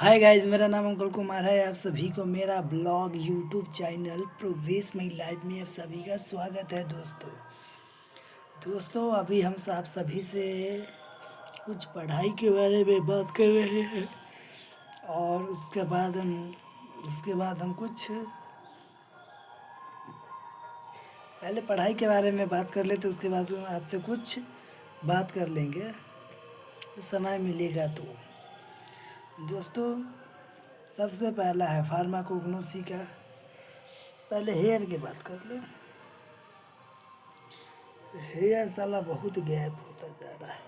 Hi guys, मेरा नाम अंकुल कुमार है। आप सभी को मेरा blog YouTube channel progress my life में आप सभी का स्वागत है। दोस्तों अभी हम आप सभी से कुछ पढ़ाई के बारे में बात कर रहे हैं और उसके बाद हम कुछ पहले पढ़ाई के बारे में बात कर लेते, उसके बाद हम आपसे कुछ बात कर लेंगे समय मिलेगा तो। दोस्तों सबसे पहला है फार्माकोग्नोसी का। पहले हेयर की बात कर ले। हेयर साला बहुत गैप होता जा रहा है,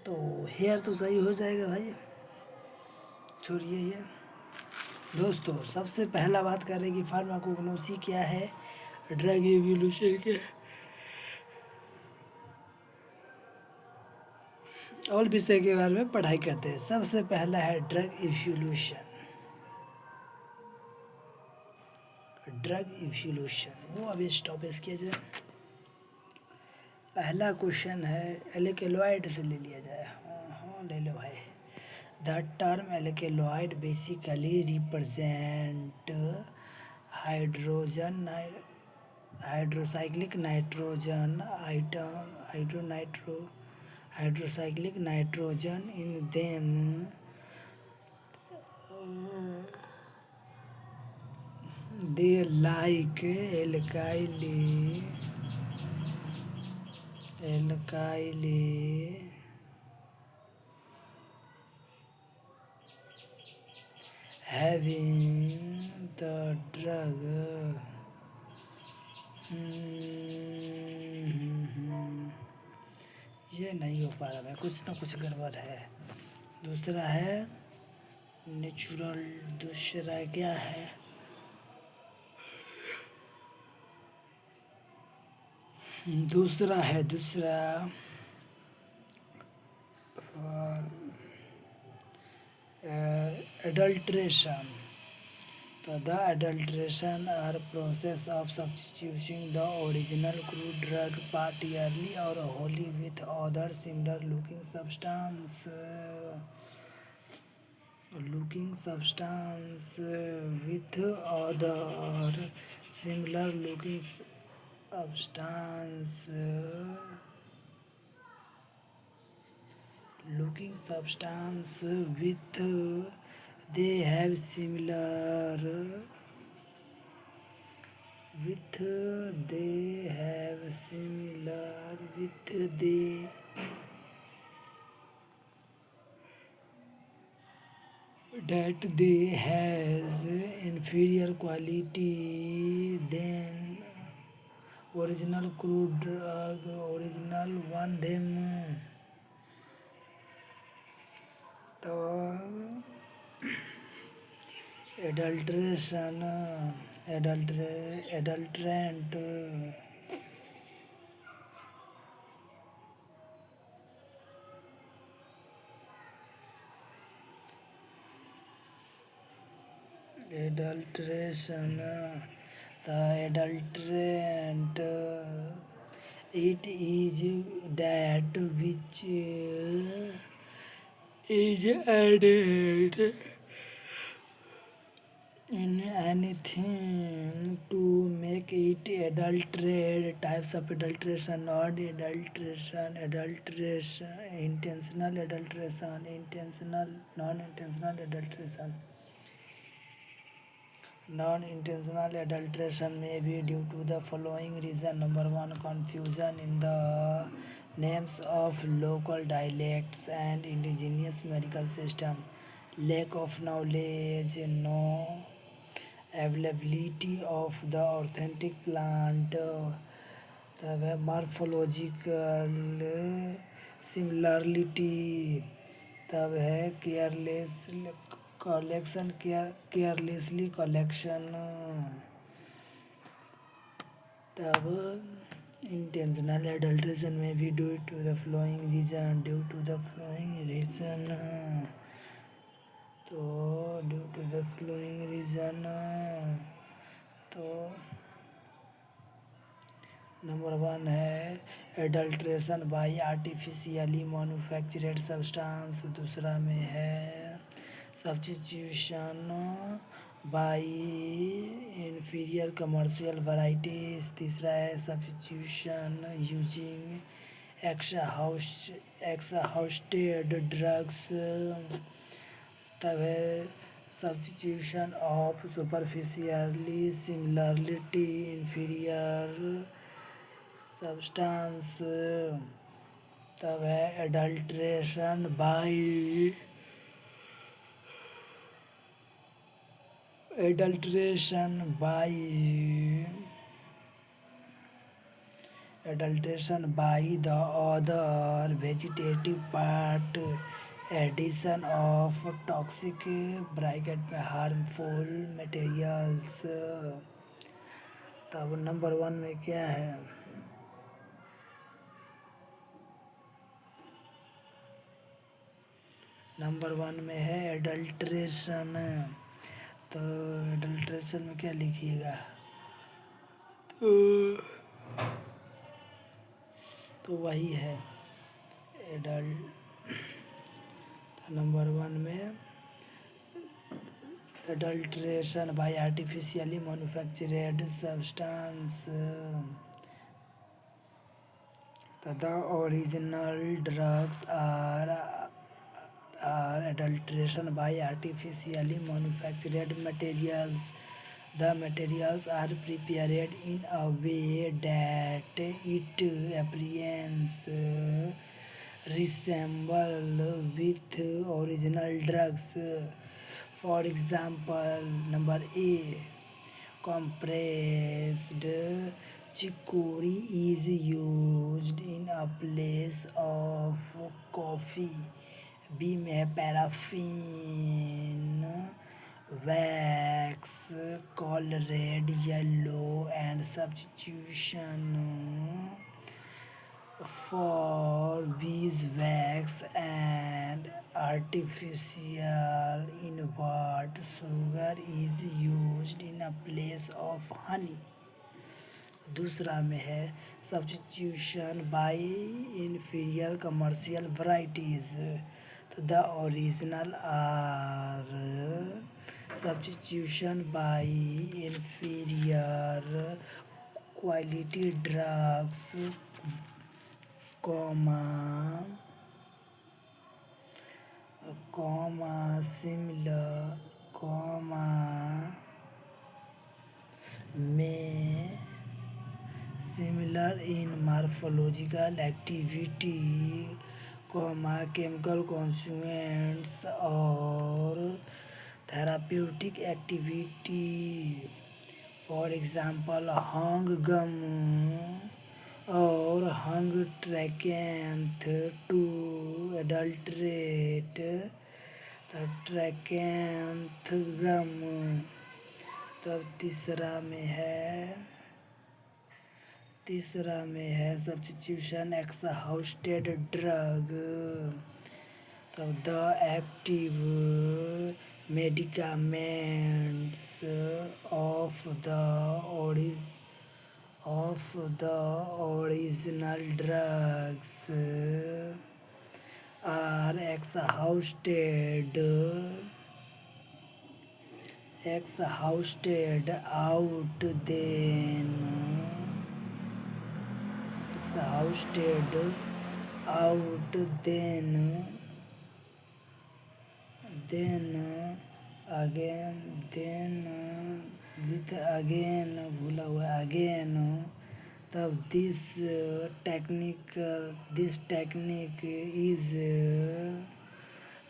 तो हेयर तो सही हो जाएगा भाई, छोड़िए ये। दोस्तों सबसे पहला बात करें कि फार्माकोग्नोसी क्या है, ड्रग एवोल्यूशन क्या है, और विषय के बारे में पढ़ाई करते हैं। सबसे पहला है ड्रग इवोल्यूशन। ड्रग इवोल्यूशन वो अभी स्टॉपेज किया जाए। पहला क्वेश्चन है, एल्केलॉइड से ले लिया जाए। हाँ ले लो भाई। The term alkaloid basically represent hydrocyclic nitrogen hydrocyclic nitrogen in them. They like alkyl having the drug ये नहीं हो पा रहा है, कुछ ना कुछ गड़बड़ है। दूसरा है नेचुरल। दूसरा क्या है, दूसरा adulteration. The adulteration are process of substituting the original crude drug partially or wholly with other similar looking substance. With other similar looking substance. With they have similar with they that they has inferior quality than original crude drug original one them. तो adulterant the adulterant it is that which is added in anything to make it adulterate. Types of adulteration: non-adulteration, intentional adulteration, non-intentional adulteration. Non-intentional adulteration may be due to the following reason. Number one, confusion in the names of local dialects and indigenous medical system. Lack of knowledge, no availability of the authentic plant, the morphological similarity, तब है carelessly collection, तब intentional adulteration may be due to the following reason. तो due to the following reason, तो number one है adulteration by artificially manufactured substance. दूसरा में है substitution by inferior commercial varieties. तीसरा है सब्स्टिट्यूशन यूजिंग एक्सहाउस्टेड ड्रग्स। तब है substitution of superficially similarity inferior substance. तब है adulteration by the other vegetative part, addition of toxic bracket में हार्मफुल मटेरियल्स। तब नंबर वन में क्या है? नंबर वन में है एडल्ट्रेशन। तो एडल्ट्रेशन में क्या लिखिएगा? तो वही है एडल्ट। नंबर वन में adulteration by artificially manufactured substance. The original drugs are adulteration by artificially manufactured materials. The materials are prepared in a way that it appears resemble with original drugs. For example, number A, compressed chicory is used in a place of coffee. B में है paraffin wax called red, yellow and substitution for beeswax and artificial invert sugar is used in a place of honey. दूसरा में है substitution by inferior commercial varieties. तो the original or substitution by inferior quality drugs comma similar में similar in morphological activity chemical constituents और therapeutic activity. For example hog gum और hog tragacanth to adulterate the tragacanth gum. तब तीसरा में है substitution exhausted drug. तब the active medicaments of the original drugs are exhausted out then again तब this technique is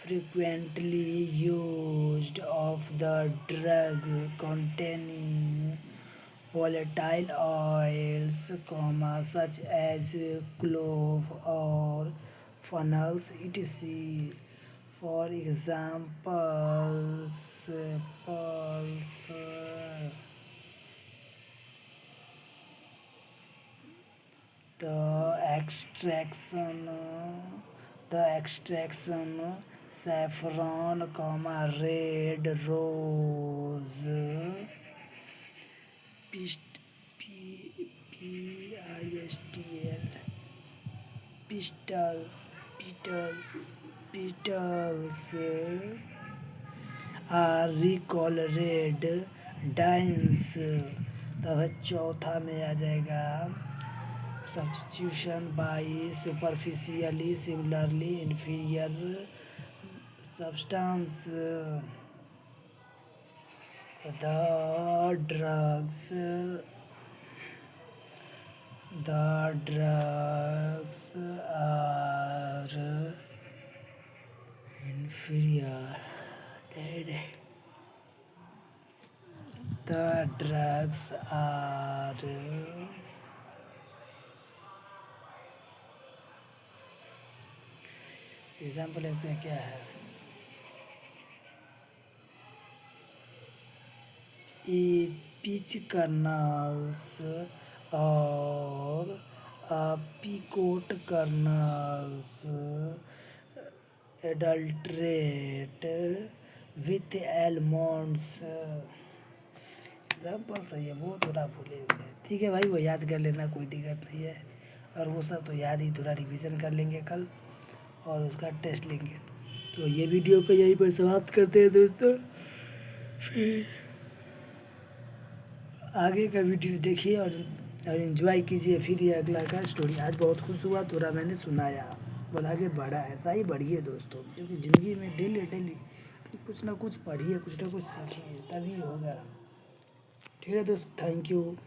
frequently used of the drug containing volatile oils, such as clove or funnels, etc. For examples, the extraction saffron, red rose, STL petals are recolored dyes। तब है चौथा में आ जाएगा substitution by superficially similarly inferior substance। The drugs are inferior। The drugs are example इसका क्या है? Peach kernels और apricot kernels adulterate with almonds. Example सही है, वो थोड़ा भूले हुए हैं। ठीक है भाई, वो याद कर लेना, कोई दिक्कत नहीं है। और वो सब तो याद ही, थोड़ा रिवीजन कर लेंगे कल और उसका टेस्ट लेंगे। तो ये वीडियो को यहीं पर समाप्त करते हैं दोस्तों। फिर आगे का वीडियो देखिए और एंजॉय कीजिए। फिर ये अगला का स्टोरी। आज बहुत खुश हुआ, थोड़ा मैंने सुनाया और आगे बढ़ा। ऐसा ही बढ़िए दोस्तों, क्योंकि ज़िंदगी में डेली डेली कुछ ना कुछ पढ़िए, कुछ ना कुछ सीखिए, तभी होगा। ठीक है दोस्त, थैंक यू।